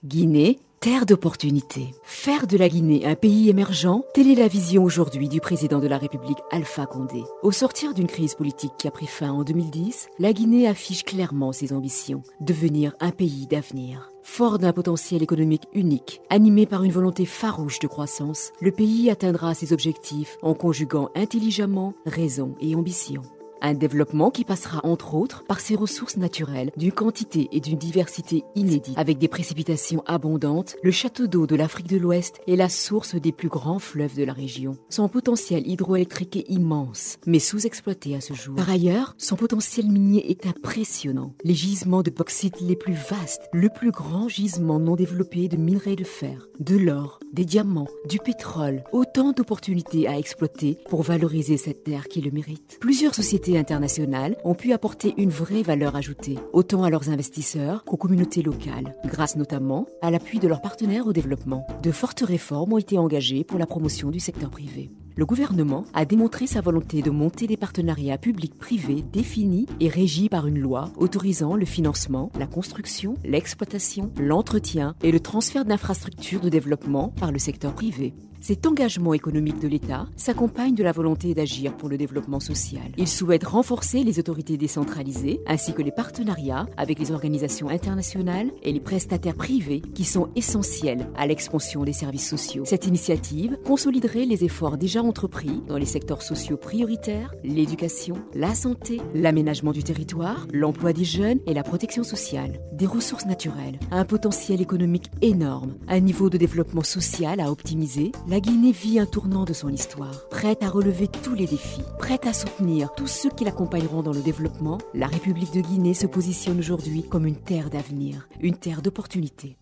Guinée, terre d'opportunités. Faire de la Guinée un pays émergent, telle est la vision aujourd'hui du président de la République Alpha Condé. Au sortir d'une crise politique qui a pris fin en 2010, la Guinée affiche clairement ses ambitions, devenir un pays d'avenir. Fort d'un potentiel économique unique, animé par une volonté farouche de croissance, le pays atteindra ses objectifs en conjuguant intelligemment raison et ambition. Un développement qui passera entre autres par ses ressources naturelles, d'une quantité et d'une diversité inédites. Avec des précipitations abondantes, le château d'eau de l'Afrique de l'Ouest est la source des plus grands fleuves de la région. Son potentiel hydroélectrique est immense, mais sous-exploité à ce jour. Par ailleurs, son potentiel minier est impressionnant. Les gisements de bauxite les plus vastes, le plus grand gisement non développé de minerais de fer, de l'or, des diamants, du pétrole, autant d'opportunités à exploiter pour valoriser cette terre qui le mérite. Plusieurs sociétés internationales ont pu apporter une vraie valeur ajoutée, autant à leurs investisseurs qu'aux communautés locales, grâce notamment à l'appui de leurs partenaires au développement. De fortes réformes ont été engagées pour la promotion du secteur privé. Le gouvernement a démontré sa volonté de monter des partenariats publics-privés définis et régis par une loi autorisant le financement, la construction, l'exploitation, l'entretien et le transfert d'infrastructures de développement par le secteur privé. Cet engagement économique de l'État s'accompagne de la volonté d'agir pour le développement social. Il souhaite renforcer les autorités décentralisées ainsi que les partenariats avec les organisations internationales et les prestataires privés qui sont essentiels à l'expansion des services sociaux. Cette initiative consoliderait les efforts déjà entrepris dans les secteurs sociaux prioritaires, l'éducation, la santé, l'aménagement du territoire, l'emploi des jeunes et la protection sociale. Des ressources naturelles, un potentiel économique énorme, un niveau de développement social à optimiser. La Guinée vit un tournant de son histoire. Prête à relever tous les défis, prête à soutenir tous ceux qui l'accompagneront dans le développement, la République de Guinée se positionne aujourd'hui comme une terre d'avenir, une terre d'opportunités.